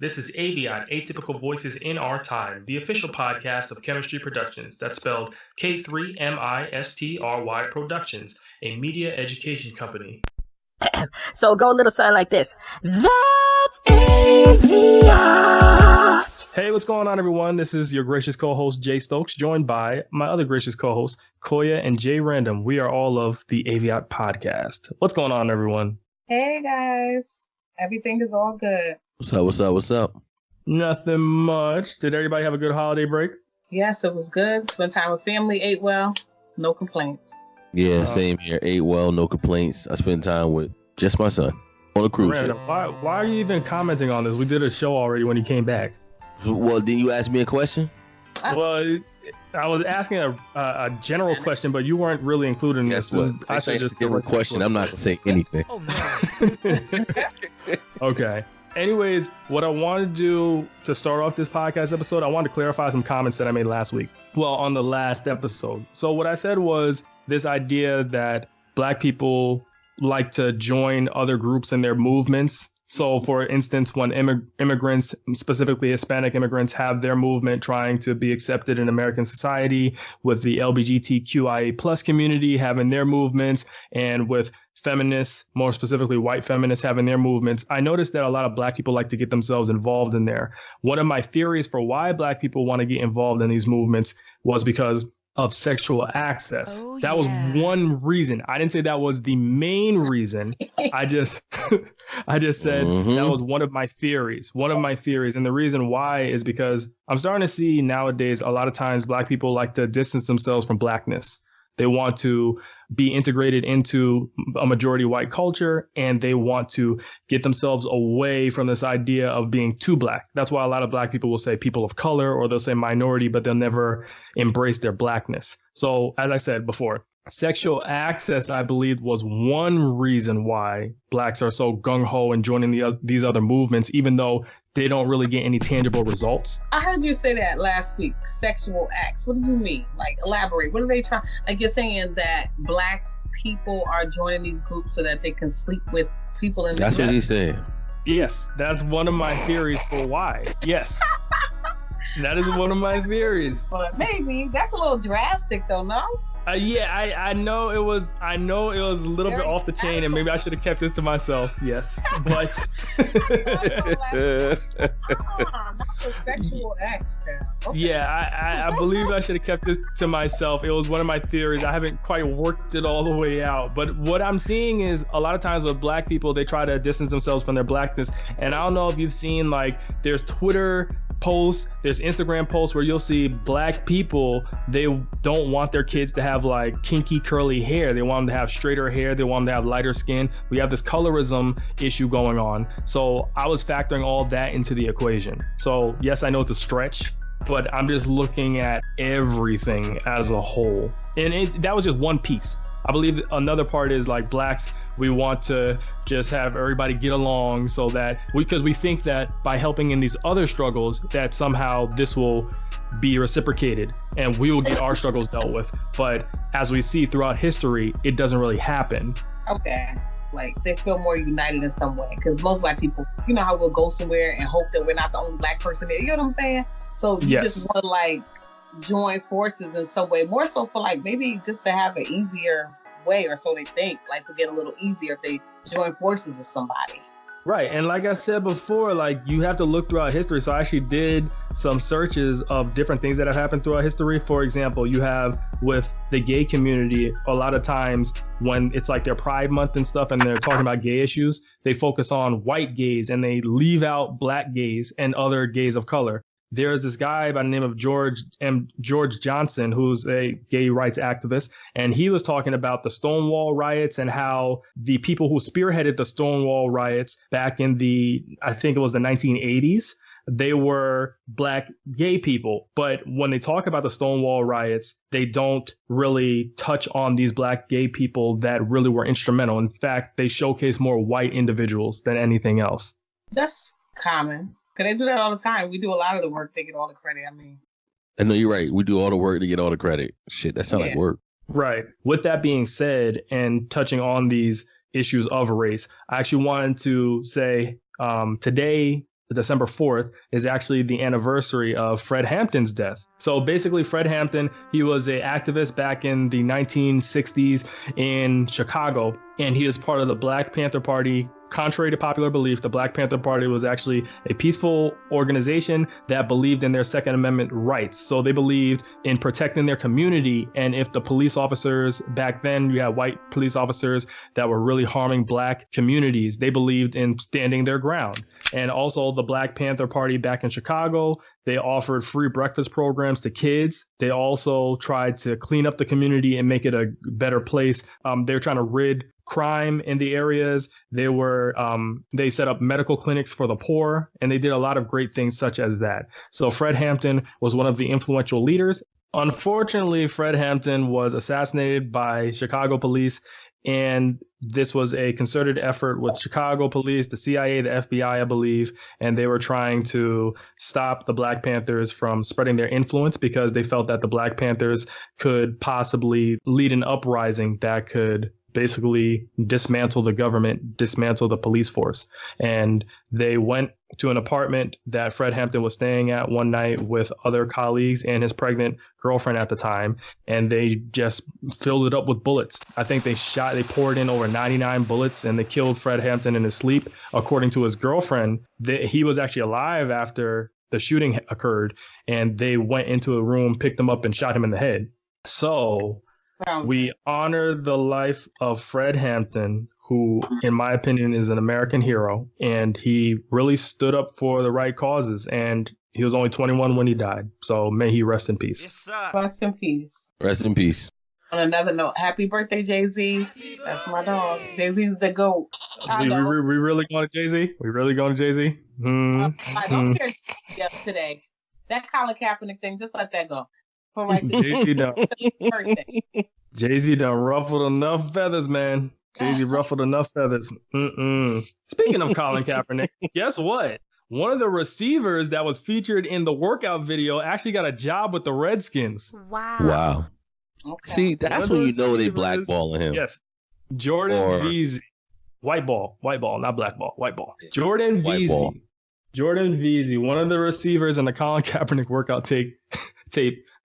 This is AVIOT, Atypical Voices in Our Time, the official podcast of Chemistry Productions. That's spelled K3MISTRY Productions, a media education company. So go a little something like this. That's AVIOT. Hey, what's going on, everyone? This is your gracious co-host, Jay Stokes, joined by my other gracious co-hosts, Koya and Jay Random. We are all of the AVIOT podcast. What's going on, everyone? Hey, guys. Everything is all good. What's up? Nothing much. Did everybody have a good holiday break? Yes, it was good. Spent time with family, ate well. No complaints. Yeah, same here. Ate well, no complaints. I spent time with just my son on a cruise ship. Why are you even commenting on this? We did a show already when you came back. Well, didn't you ask me a question? Well, I was asking a general question, but you weren't really included in this. I should just give a question. I'm not going to say anything. Oh, no. Okay. Anyways, what I wanted to do to start off this podcast episode, I wanted to clarify some comments that I made last week. Well, on the last episode. So what I said was this idea that Black people like to join other groups in their movements. So, for instance, when immigrants, specifically Hispanic immigrants, have their movement trying to be accepted in American society, with the LGBTQIA plus community having their movements, and with feminists, more specifically white feminists, having their movements, I noticed that a lot of Black people like to get themselves involved in there. One of my theories for why Black people want to get involved in these movements was because of sexual access. That was one reason. I didn't say that was the main reason. I just said that was one of my theories. And the reason why is because I'm starting to see nowadays a lot of times Black people like to distance themselves from Blackness. They want to be integrated into a majority white culture, and they want to get themselves away from this idea of being too Black. That's why a lot of Black people will say people of color, or they'll say minority, but they'll never embrace their Blackness. So as I said before, sexual access, I believe, was one reason why Blacks are so gung-ho in joining these other movements, even though they don't really get any tangible results. I heard you say that last week, sexual acts. What do you mean? Like, elaborate. What are they trying? Like, you're saying that Black people are joining these groups so that they can sleep with people in the That's what he's saying. Yes, that's one of my theories for why. Yes. That is one of my theories. But maybe that's a little drastic, though, no? I know it was a little bit off the chain, and maybe I should have kept this to myself. Yes, but sexual act. Okay. Yeah, I believe I should have kept this to myself. It was one of my theories. I haven't quite worked it all the way out, but what I'm seeing is a lot of times with Black people, they try to distance themselves from their Blackness. And I don't know if you've seen, like, there's Twitter posts, there's Instagram posts where you'll see Black people, they don't want their kids to have like kinky curly hair. They want them to have straighter hair. They want them to have lighter skin. We have this colorism issue going on. So I was factoring all that into the equation. So yes, I know it's a stretch, but I'm just looking at everything as a whole. And that was just one piece. I believe another part is like Blacks, we want to just have everybody get along so that because we think that by helping in these other struggles that somehow this will be reciprocated and we will get our struggles dealt with. But as we see throughout history, it doesn't really happen. Okay. Like they feel more united in some way because most Black people, you know how we'll go somewhere and hope that we're not the only Black person there. You know what I'm saying? So you just want to like join forces in some way, more so for like maybe just to have an easier way, or so they think, like to get a little easier if they join forces with somebody. Right. And like I said before, like you have to look throughout history. So I actually did some searches of different things that have happened throughout history. For example, you have with the gay community, a lot of times when it's like their Pride Month and stuff and they're talking about gay issues, they focus on white gays and they leave out Black gays and other gays of color. There's this guy by the name of George Johnson, who's a gay rights activist, and he was talking about the Stonewall riots and how the people who spearheaded the Stonewall riots back in I think it was the 1980s, they were Black gay people. But when they talk about the Stonewall riots, they don't really touch on these Black gay people that really were instrumental. In fact, they showcase more white individuals than anything else. That's common. Because they do that all the time. We do a lot of the work, they get all the credit. I know you're right. We do all the work to get all the credit. Shit, that sounds like work. Right. With that being said, and touching on these issues of race, I actually wanted to say today December 4th, is actually the anniversary of Fred Hampton's death. So basically, Fred Hampton, he was an activist back in the 1960s in Chicago, and he is part of the Black Panther Party. Contrary to popular belief, the Black Panther Party was actually a peaceful organization that believed in their Second Amendment rights. So they believed in protecting their community. And if the police officers back then, you had white police officers that were really harming Black communities, they believed in standing their ground. And also the Black Panther Party back in Chicago, they offered free breakfast programs to kids. They also tried to clean up the community and make it a better place. They were trying to rid crime in the areas. They set up medical clinics for the poor, and they did a lot of great things such as that. So Fred Hampton was one of the influential leaders. Unfortunately, Fred Hampton was assassinated by Chicago police, and this was a concerted effort with Chicago police, the CIA, the FBI, I believe, and they were trying to stop the Black Panthers from spreading their influence because they felt that the Black Panthers could possibly lead an uprising that could basically dismantle the government, dismantle the police force. And they went to an apartment that Fred Hampton was staying at one night with other colleagues and his pregnant girlfriend at the time. And they just filled it up with bullets. I think they poured in over 99 bullets, and they killed Fred Hampton in his sleep. According to his girlfriend, he was actually alive after the shooting occurred, and they went into a room, picked him up, and shot him in the head. So we honor the life of Fred Hampton, who, in my opinion, is an American hero, and he really stood up for the right causes, and he was only 21 when he died. So may he rest in peace. Yes, sir. Rest in peace. Rest in peace. On another note, happy birthday, Jay-Z. That's my dog. Jay-Z's the GOAT. We really going to Jay-Z? We really going to Jay-Z? I don't care yesterday. That Colin Kaepernick thing, just let that go. For right Jay-Z done ruffled enough feathers, man. Jay-Z ruffled enough feathers. Speaking of Colin Kaepernick, guess what? One of the receivers that was featured in the workout video actually got a job with the Redskins. Wow. Okay. See, that's when you know they blackballing him. Yes. Jordan Veazey. White ball, not black ball, white ball. Jordan Veazey, one of the receivers in the Colin Kaepernick workout tape,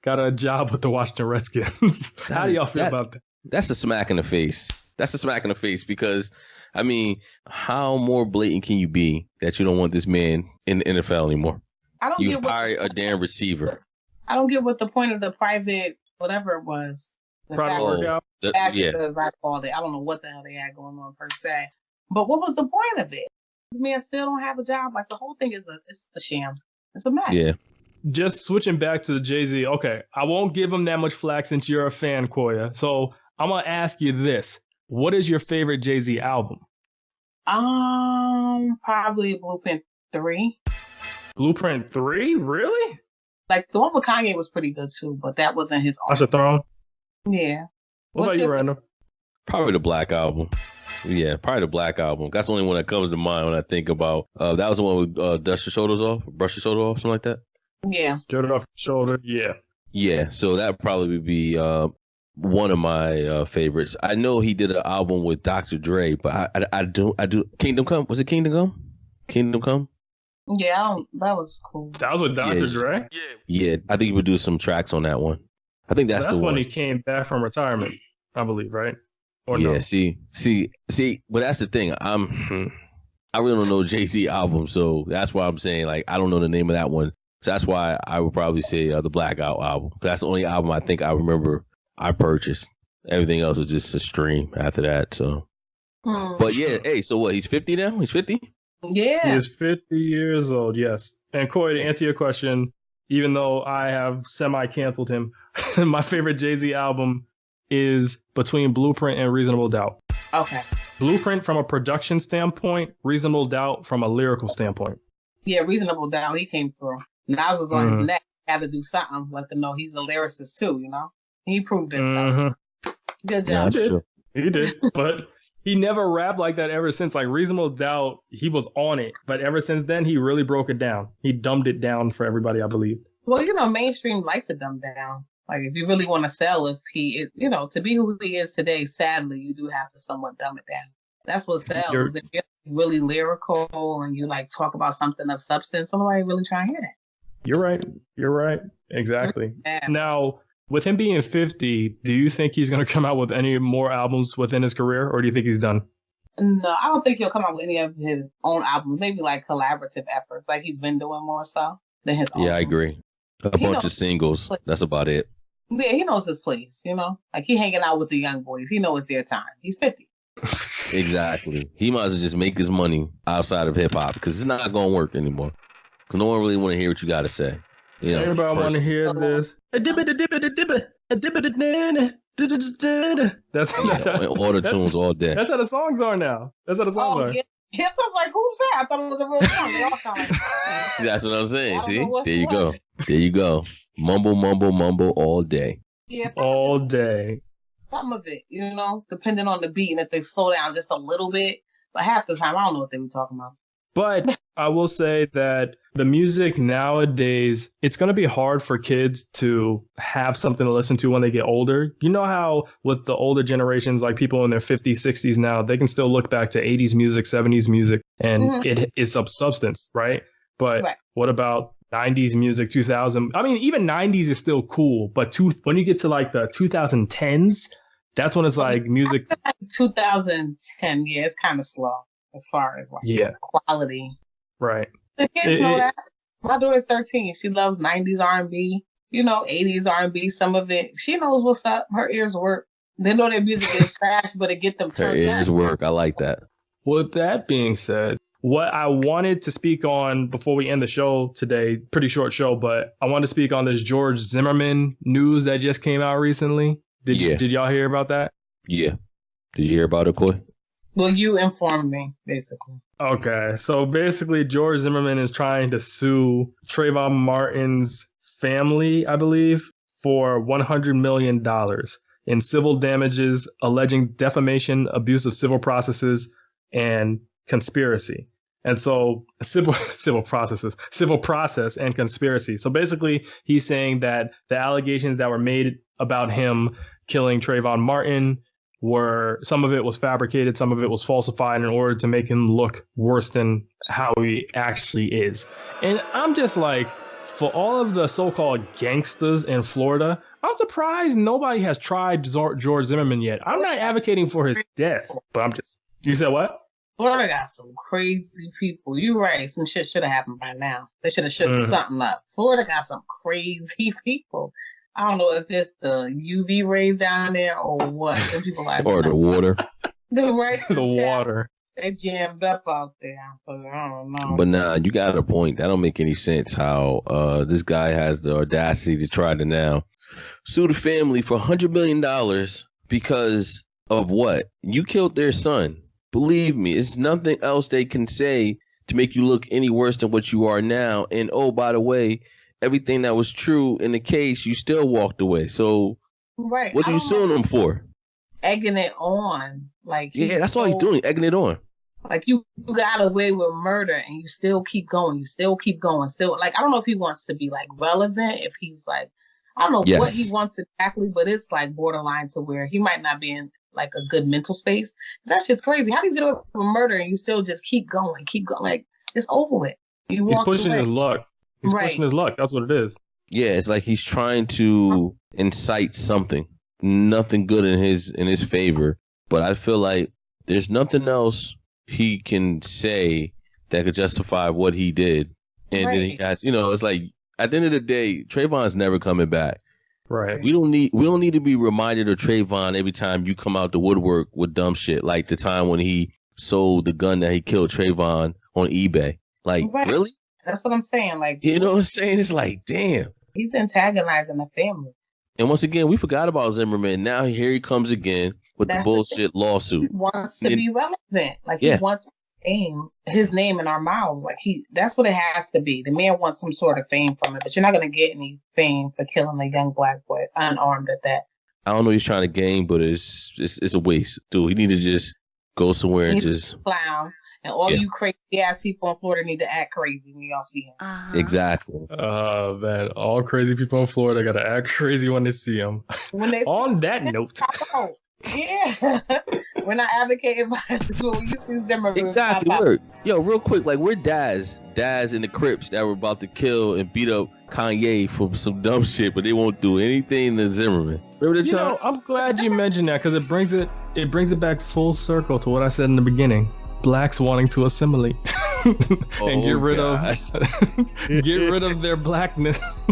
got a job with the Washington Redskins. How do y'all feel about that? That's a smack in the face. That's a smack in the face because, I mean, how more blatant can you be that you don't want this man in the NFL anymore? You hire a damn receiver. I don't get what the point of the private, whatever it was. Private workout? As I called it. I don't know what the hell they had going on per se. But what was the point of it? The man still don't have a job. Like, the whole thing is a sham. It's a mess. Yeah. Just switching back to the Jay-Z. Okay, I won't give him that much flack since you're a fan, Koya. So I'm going to ask you this. What is your favorite Jay-Z album? Probably Blueprint 3. Blueprint 3? Really? Like, the one with Kanye was pretty good, too, but that wasn't his own. Usher Throne? Yeah. What about you, Randall? Probably the Black Album. Yeah, probably the Black Album. That's the only one that comes to mind when I think about. That was the one with Dust Your Shoulders Off, Brush Your Shoulder Off, something like that. Yeah. Shoulders off shoulder. Yeah. Yeah. So that probably would be one of my favorites. I know he did an album with Dr. Dre, but I do. Kingdom Come. Was it Kingdom Come? Kingdom Come. Yeah, that was cool. That was with Dr. Dre. Yeah. I think he would do some tracks on that one. I think that's the one. When he came back from retirement, I believe, right? Or yeah. No? See. But that's the thing. I really don't know Jay-Z album, so that's why I'm saying like I don't know the name of that one. So that's why I would probably say the Blackout album. That's the only album I think I remember I purchased. Everything else was just a stream after that. So, But yeah, hey, so what? He's 50 now? He's 50? Yeah. He is 50 years old, yes. And Coy, to answer your question, even though I have semi-canceled him, my favorite Jay-Z album is between Blueprint and Reasonable Doubt. Okay. Blueprint from a production standpoint, Reasonable Doubt from a lyrical standpoint. Yeah, Reasonable Doubt, he came through. Nas was on his neck, had to do something, let them know he's a lyricist too, you know? He proved himself. Good job. Yeah, he did. But he never rapped like that ever since. Like Reasonable Doubt, he was on it. But ever since then, he really broke it down. He dumbed it down for everybody, I believe. Well, you know, mainstream likes to dumb down. Like, if you really want to sell, to be who he is today, sadly, you do have to somewhat dumb it down. That's what sells. If you're really lyrical and you like talk about something of substance, somebody really trying to hear that. You're right. Exactly. Yeah. Now, with him being 50, do you think he's going to come out with any more albums within his career, or do you think he's done? No, I don't think he'll come out with any of his own albums. Maybe like collaborative efforts, like he's been doing more so than his own. Yeah, I agree. A bunch of singles. That's about it. Yeah, he knows his place, you know? Like he hanging out with the young boys. He knows it's their time. He's 50. Exactly. He might as well just make his money outside of hip hop because it's not going to work anymore. Because no one really want to hear what you got to say. You know, everybody want to hear this. That's all the tunes all day. That's how the songs are now. That's how the songs are. Yeah. I was like, who's that? I thought it was a real song. They all sound like That's what I'm saying. See? There you go. There you go. Mumble, mumble, mumble all day. Yeah. All day. Some of it, you know, depending on the beat. And if they slow down just a little bit. But half the time, I don't know what they were talking about. But I will say that the music nowadays, it's going to be hard for kids to have something to listen to when they get older. You know how with the older generations, like people in their 50s, 60s now, they can still look back to 80s music, 70s music, and it is of substance, right? But what about 90s music, 2000? I mean, even 90s is still cool, but when you get to like the 2010s, that's when it's like music. 2010, yeah, it's kind of slow. As far as like quality. Right. The kids know that. My daughter's 13. She loves 90s R&B, you know, 80s R&B, some of it. She knows what's up. Her ears work. They know their music is trash, but it get them turned on. Her ears work. I like that. With that being said, what I wanted to speak on before we end the show today, pretty short show, but I want to speak on this George Zimmerman news that just came out recently. Did y'all hear about that? Yeah. Did you hear about it, Coy? Well, you informed me, basically. Okay, so basically George Zimmerman is trying to sue Trayvon Martin's family, I believe, for $100 million in civil damages, alleging defamation, abuse of civil processes, and conspiracy. And so civil process and conspiracy. So basically he's saying that the allegations that were made about him killing Trayvon Martin some of it was fabricated, some of it was falsified in order to make him look worse than how he actually is. And I'm just like, for all of the so-called gangsters in Florida, I'm surprised nobody has tried George Zimmerman yet. I'm not advocating for his death, but you said what? Florida got some crazy people. You're right. Some shit should have happened by now. They should have shook something up. Florida got some crazy people. I don't know if it's the UV rays down there or what. Some people like or the water. The water. They jammed up out there. So I don't know. But nah, you got a point. That don't make any sense how this guy has the audacity to try to now sue the family for $100 million because of what? You killed their son. Believe me, it's nothing else they can say to make you look any worse than what you are now. And oh, by the way, everything that was true in the case, you still walked away. So what are you suing him for? Egging it on. Like that's all he's doing, egging it on. Like you got away with murder and you still keep going. You still keep going. Still, like, I don't know if he wants to be like relevant, if he's like, I don't know what he wants exactly, but it's like borderline to where he might not be in like a good mental space. That shit's crazy. How do you get away with murder and you still just keep going? Like, it's over with. He's pushing his luck. He's pushing his luck. That's what it is. Yeah, it's like he's trying to incite something. Nothing good in his favor. But I feel like there's nothing else he can say that could justify what he did. And then he has, it's like at the end of the day, Trayvon's never coming back. Right. We don't need to be reminded of Trayvon every time you come out the woodwork with dumb shit, like the time when he sold the gun that he killed Trayvon on eBay. Like, really? That's what I'm saying. Like, you know what I'm saying? It's like, damn. He's antagonizing the family. And once again, we forgot about Zimmerman. Now here he comes again with the bullshit lawsuit. He wants to be relevant. Like, he wants to aim his name in our mouths. Like, that's what it has to be. The man wants some sort of fame from it, but you're not going to get any fame for killing a young black boy unarmed at that. I don't know he's trying to gain, but it's a waste. Dude, he need to just go somewhere and just clown. And all you crazy ass people in Florida need to act crazy when y'all see him. Exactly. Oh, man. All crazy people in Florida got to act crazy when they see him. On that note. Yeah. When We're not advocating violence. When you see Zimmerman, exactly. Word. Yo, real quick, like we're dads in the Crips that were about to kill and beat up Kanye for some dumb shit, but they won't do anything to Zimmerman. Remember the time? I'm glad you mentioned that because it brings it back full circle to what I said in the beginning. Blacks wanting to assimilate and get rid of their blackness.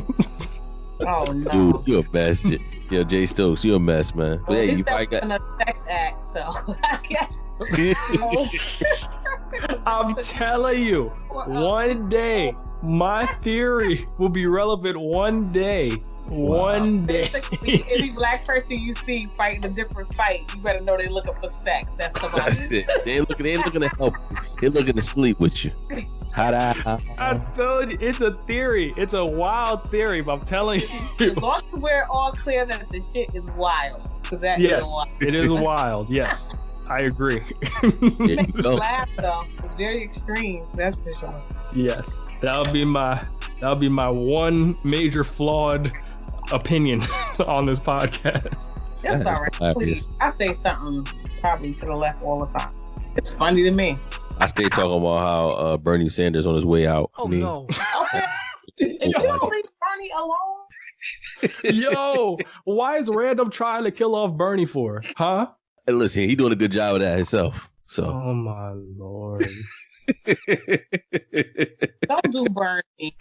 Oh no, dude, you a mess. Yo, Jay Stokes, you a mess, man. But well, hey, you probably got a sex act, so I guess. I'm telling you, one day my theory will be relevant. One day. Any black person you see fighting a different fight, you better know they're looking for sex. That's it. They ain't looking to help you. They're looking to sleep with you. I told you, it's a theory. It's a wild theory, but I'm telling you. As long as we're all clear that the shit is wild. Yes, it is wild. Yes, I agree. It makes me laugh though. It's very extreme. That's for sure. Yes, that'll be my one major flawed opinion on this podcast. That's all right. Please, I say something probably to the left all the time. It's funny to me. I stay talking about how Bernie Sanders on his way out. Oh no. Okay. And you don't leave Bernie alone. Yo, why is Random trying to kill off Bernie for? Huh? Hey, listen, he doing a good job of that himself. So. Oh my Lord. Don't do Bernie.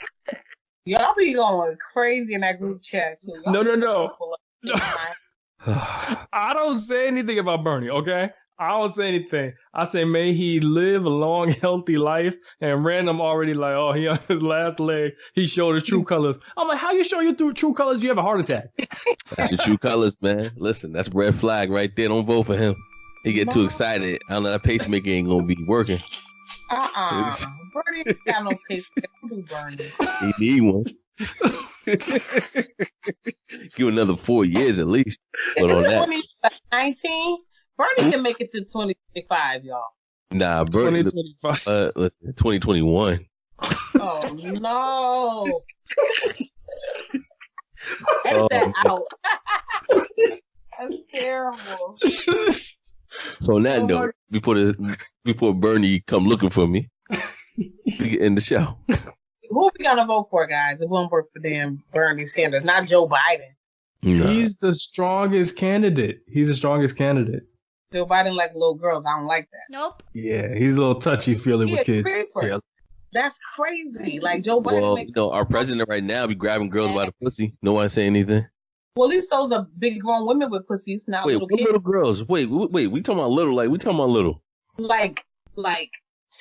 Y'all be going crazy in that group chat too. No. I don't say anything about Bernie, okay? I don't say anything. I say may he live a long, healthy life. And Random already like, oh, he on his last leg. He showed his true colors. I'm like, how you show your true colors? You have a heart attack. That's your true colors, man. Listen, that's a red flag right there. Don't vote for him. He get too excited. I don't know, that pacemaker ain't gonna be working. Bernie ain't got no pacemaker. Do Bernie. He need one. Give another 4 years at least. But on that 2019, Bernie can make it to 2025, y'all. Nah, Bernie. 2025. Listen, 2021. Oh no! Edit that out. That's terrible. So on that note, before Bernie come looking for me, we get in the show. Who we gonna vote for, guys? It won't work for damn Bernie Sanders, not Joe Biden. Nah. He's the strongest candidate. Joe Biden like little girls. I don't like that. Nope. Yeah, he's a little touchy-feely with kids. Yeah. That's crazy. Like Joe Biden. Well, you know, our president right now be grabbing girls by the pussy. No one say anything. Well, at least those are big grown women with pussies, not little kids. Little girls? Wait. We talking about little? Like we talking about little? Like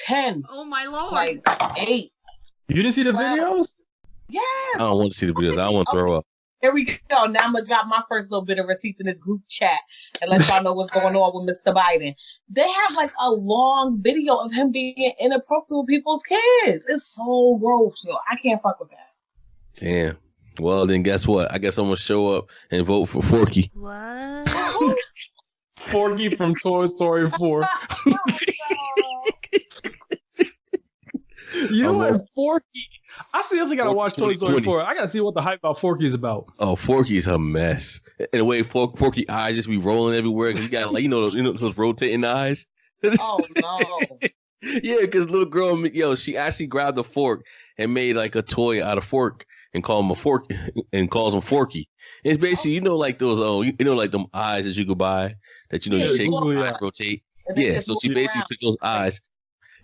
10. Oh my Lord. Like 8. You didn't see the videos? Yes. I don't want to see the videos. I don't want to throw up. Here we go. Now I'm going to drop my first little bit of receipts in this group chat and let y'all know what's going on with Mr. Biden. They have like a long video of him being inappropriate with people's kids. It's so gross, yo. I can't fuck with that. Damn. Well, then guess what? I guess I'm going to show up and vote for Forky. What? Forky from Toy Story 4. You know what? Forky. I seriously gotta watch Toy Story 4. I gotta see what the hype about Forky is about. Oh, Forky's a mess. In a way, Forky eyes just be rolling everywhere because he got like you know those rotating eyes. Oh no. Yeah, because little girl, she actually grabbed a fork and made like a toy out of fork and called him a fork and calls him Forky. And it's basically like those like them eyes that you could buy that you shake eyes rotate. Yeah, so she basically took those eyes.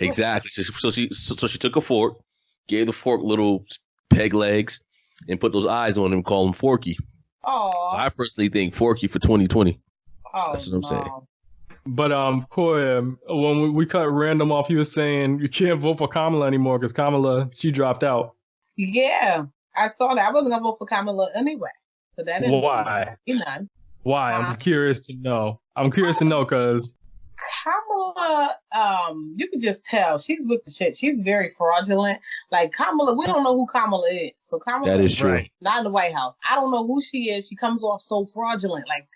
Exactly. So she took a fork, gave the fork little peg legs, and put those eyes on him and called him Forky. Oh. So I personally think Forky for 2020. Oh, that's what I'm saying. But Koy, when we cut Random off, he was saying you can't vote for Kamala anymore because Kamala, she dropped out. Yeah, I saw that. I wasn't gonna vote for Kamala anyway. So that didn't why? None. Why? I'm curious to know. Because Kamala, you can just tell she's with the shit. She's very fraudulent. Like Kamala, we don't know who Kamala is. So Kamala, that is true. Right. Not in the White House. I don't know who she is. She comes off so fraudulent. Like,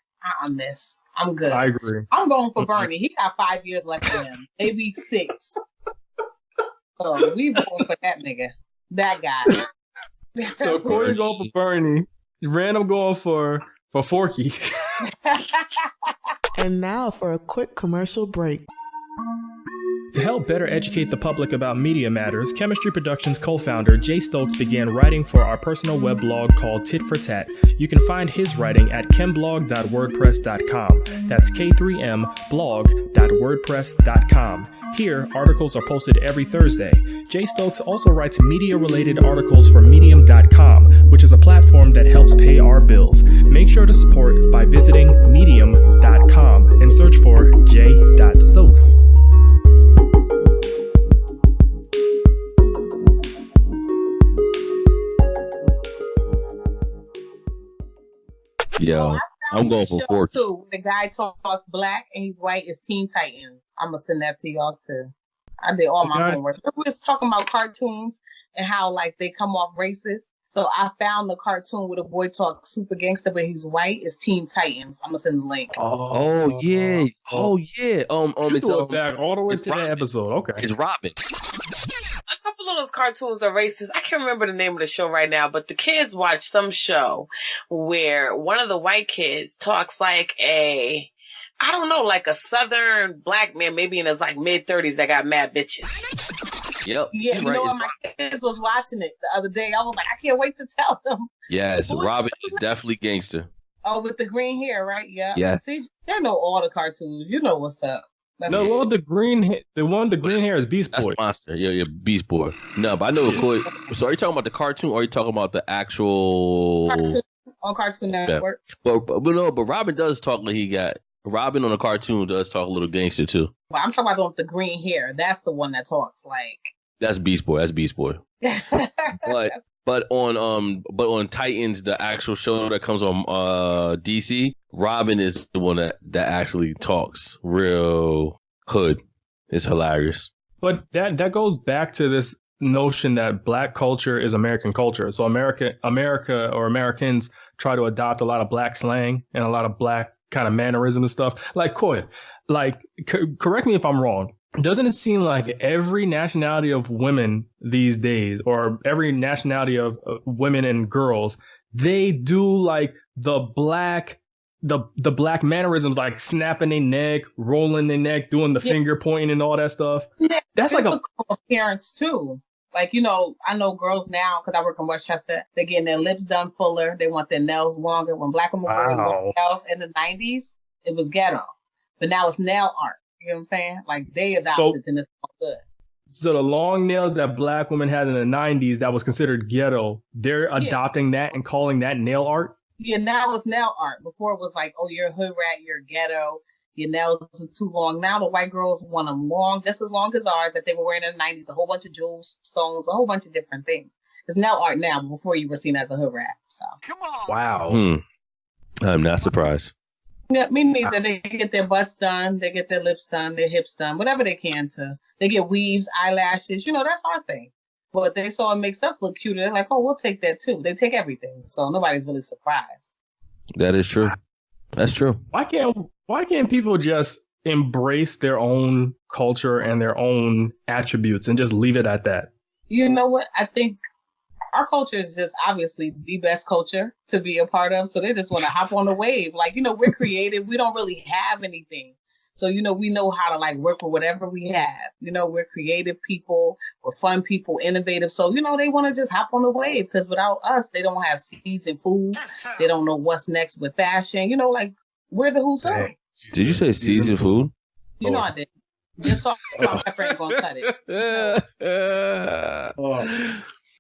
miss. I'm good. I agree. I'm going for Bernie. He got 5 years left in him. Maybe 6. So we voting for that nigga. That guy. So Corey going for Bernie. Random going for Forky. And now for a quick commercial break. To help better educate the public about media matters, Chemistry Productions co-founder Jay Stokes began writing for our personal web blog called Tit for Tat. You can find his writing at chemblog.wordpress.com. That's K3mblog.wordpress.com. Here, articles are posted every Thursday. Jay Stokes also writes media-related articles for Medium.com, which is a platform that helps pay our bills. Make sure to support by visiting Medium.com and search for J.Stokes. Yo, I'm going for 4. Too. The guy talks black and he's white. It's Teen Titans. I'm gonna send that to y'all too. I did all my homework. We was talking about cartoons and how like they come off racist. So I found the cartoon where the boy talks super gangster, but he's white. It's Teen Titans. I'm gonna send the link. Oh yeah. It's back all the way to that episode. Okay, it's Robin. A couple of those cartoons are racist. I can't remember the name of the show right now, but the kids watch some show where one of the white kids talks like a Southern black man, maybe in his like mid-30s that got mad bitches. Yep. Yeah, you know what? My kids was watching it the other day. I was like, I can't wait to tell them. Yes, Robin is definitely gangster. Oh, with the green hair, right? Yeah. Yes. See, they know all the cartoons. You know what's up. The green hair is Beast Boy. That's Monster. Yeah, Beast Boy. No, but I know. So are you talking about the cartoon or are you talking about the actual cartoon on Cartoon Network? Yeah. But Robin does talk like Robin on the cartoon does talk a little gangster too. Well, I'm talking about the green hair. That's the one that talks like. That's Beast Boy. But on Titans, the actual show that comes on DC, Robin is the one that actually talks real hood. It's hilarious. But that goes back to this notion that black culture is American culture. So America or Americans try to adopt a lot of black slang and a lot of black kind of mannerism and stuff. Like Coy, correct me if I'm wrong. Doesn't it seem like every nationality of women these days, or every nationality of women and girls, they do like the black mannerisms, like snapping their neck, rolling their neck, doing the finger pointing and all that stuff? Yeah, that's like parents too. Like, I know girls now, because I work in Westchester, they're getting their lips done fuller. They want their nails longer. When black women were long nails in the 90s, it was ghetto. But now it's nail art. You know what I'm saying? Like, they adopted and it's all good. So the long nails that black women had in the 90s that was considered ghetto, they're adopting that and calling that nail art? Yeah, now it's nail art. Before it was like, oh, you're a hood rat, you're ghetto, your nails are too long. Now the white girls want them long, just as long as ours that they were wearing in the 90s, a whole bunch of jewels, stones, a whole bunch of different things. It's nail art now, but before you were seen as a hood rat. So. Come on. Wow. I'm not surprised. Yeah, me neither. They get their butts done, they get their lips done, their hips done, whatever they can to. They get weaves, eyelashes. That's our thing. But they saw it makes us look cuter. They're like, oh, we'll take that too. They take everything, so nobody's really surprised. That is true. That's true. Why can't people just embrace their own culture and their own attributes and just leave it at that? You know what? I think our culture is just obviously the best culture to be a part of. So they just want to hop on the wave. Like, we're creative. We don't really have anything. So, we know how to like work with whatever we have. We're creative people. We're fun people, innovative. So, they want to just hop on the wave because without us, they don't have seasoned food. They don't know what's next with fashion. Like, we're the who's up. Did you say seasoned food? I did. Just salt and pepper ain't gonna cut it.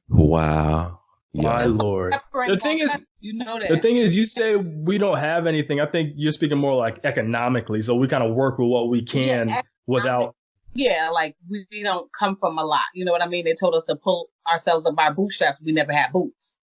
Wow. My Lord. The thing is, the thing is, you say we don't have anything. I think you're speaking more like economically. So we kind of work with what we can without. Yeah, like we don't come from a lot. You know what I mean? They told us to pull ourselves up by bootstraps. We never had boots.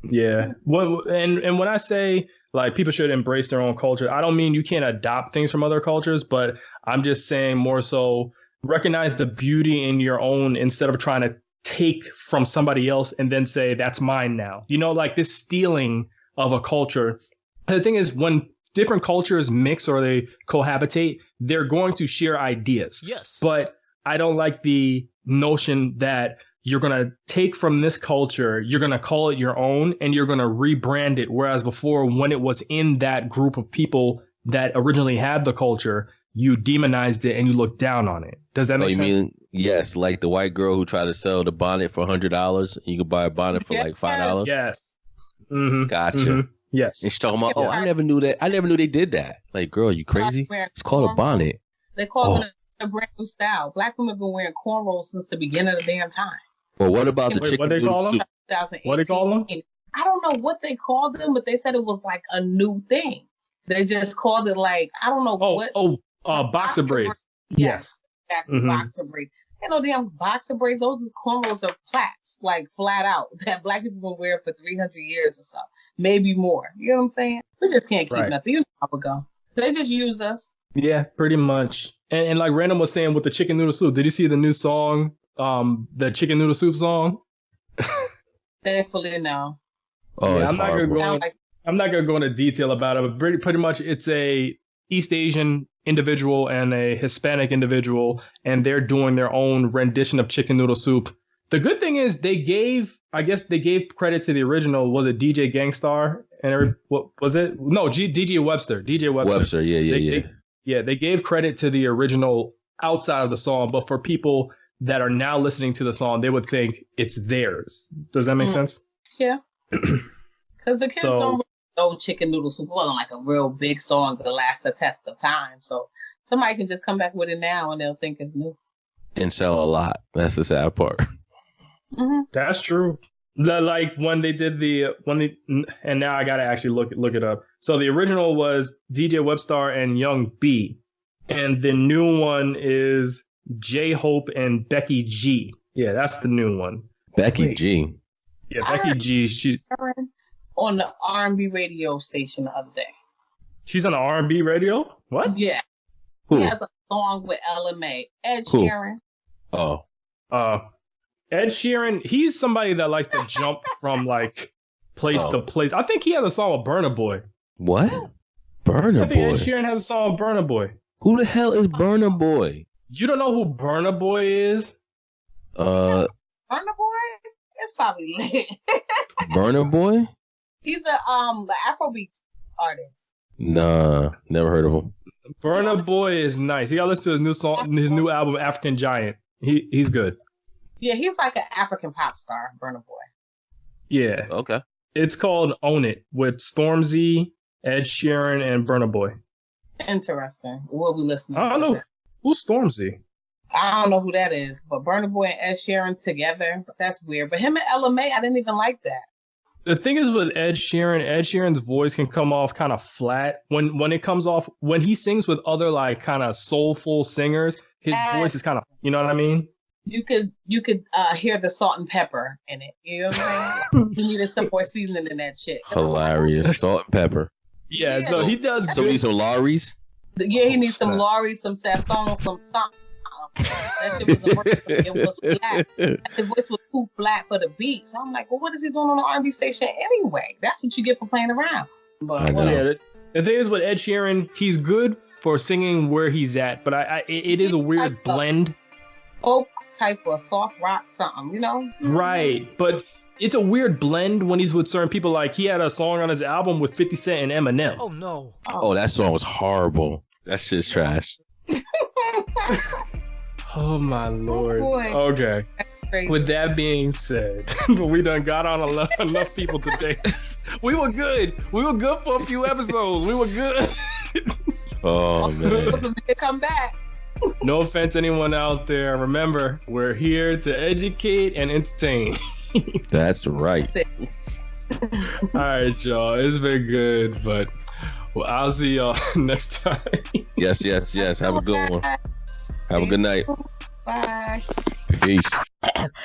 Yeah. And when I say like people should embrace their own culture, I don't mean you can't adopt things from other cultures, but I'm just saying more so recognize the beauty in your own instead of trying to take from somebody else and then say that's mine now. Like this stealing of a culture. The thing is, when different cultures mix or they cohabitate, they're going to share ideas. Yes. But I don't like the notion that you're going to take from this culture, you're going to call it your own, and you're going to rebrand it. Whereas before, when it was in that group of people that originally had the culture, you demonized it and you looked down on it. Does that make sense? Mean, yes, like the white girl who tried to sell the bonnet for $100. You could buy a bonnet for like $5. Yes. Mm-hmm. Gotcha. Mm-hmm. Yes. And she's talking about, I never knew that. I never knew they did that. Like, girl, you crazy? It's called a bonnet. They call it a brand new style. Black women have been wearing cornrows since the beginning of the damn time. Well, what about the chicken noodle soup? What they call them? I don't know what they called them, but they said it was like a new thing. They just called it like, I don't know what. Boxer braids. Yes. Exactly, Mm-hmm. boxer braids. Ain't no damn boxer braids. Those cornrows are plaits, like flat out, that black people been wearing for 300 years or so. Maybe more. You know what I'm saying? We just can't keep nothing. You know how it go. They just use us. Yeah, pretty much. And like Random was saying with the chicken noodle soup, did you see the new song, the chicken noodle soup song? Thankfully, no. Oh, yeah, I'm not gonna go into detail about it, but pretty much it's a East Asian individual and a Hispanic individual, and they're doing their own rendition of chicken noodle soup. The good thing is they gave credit to the original. Was it DJ Gangstar? And what was it? No, DJ Webster. DJ Webster. Webster, yeah. They gave credit to the original outside of the song, but for people that are now listening to the song, they would think it's theirs. Does that make sense? Yeah. Because the kids don't really know chicken noodle soup wasn't like a real big song that lasts the test of time. So somebody can just come back with it now and they'll think it's new. And sell a lot. That's the sad part. Mm-hmm. That's true. Like when they did and now I gotta actually look it up. So the original was DJ Webstar and Young B, and the new one is J Hope and Becky G. Yeah, that's the new one. Becky G. Yeah, Becky G. She's on the R&B radio station the other day. She's on the R&B radio? What? Yeah. Who? He has a song with LMA. Ed Sheeran. Oh. Ed Sheeran, he's somebody that likes to jump from like place to place. I think he has a song with Burna Boy. What? Burna Boy? Ed Sheeran has a song with Burna Boy. Who the hell is Burna Boy? You don't know who Burna Boy is? Burna Boy? It's probably lit. Burna Boy? He's the Afrobeat artist. Nah, never heard of him. Burna Boy is nice. You gotta listen to his new song, his new album, African Giant. He's good. Yeah, he's like an African pop star, Burna Boy. Yeah. Okay. It's called Own It with Stormzy, Ed Sheeran, and Burna Boy. Interesting. We'll be listening. I don't know. Who's Stormzy? I don't know who that is, but Burna Boy and Ed Sheeran together, that's weird. But him and LMA, I didn't even like that. The thing is with Ed Sheeran's voice can come off kind of flat. When it comes off, when he sings with other like kind of soulful singers, his voice is kind of, you know what I mean? You could hear the salt and pepper in it. You know what I'm saying? You needed some more seasoning in that shit. Hilarious. Salt and pepper. Yeah, so he does. So we need some Lawry's? Yeah, he needs some Lawry's, some Sassons, some something. That shit was a work. It was flat. The voice was too flat for the beat. So I'm like, well, what is he doing on the R&B station anyway? That's what you get for playing around. But yeah, the thing is with Ed Sheeran, he's good for singing where he's at, but it is a weird blend. Folk type of soft rock something, you know? Right, but it's a weird blend when he's with certain people. Like he had a song on his album with 50 Cent and Eminem. Oh no! Oh, that song was horrible. That shit's trash. Oh my lord. Oh, okay. With that being said, we done got on enough people today. We were good. We were good for a few episodes. We were good. Oh man. Come back. No offense to anyone out there. Remember, we're here to educate and entertain. That's right. All right, y'all. It's been good, but I'll see y'all next time. Yes. Have a good one. Have a good night. Bye. Peace.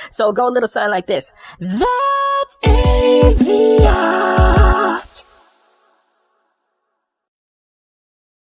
So go a little something like this. That's it.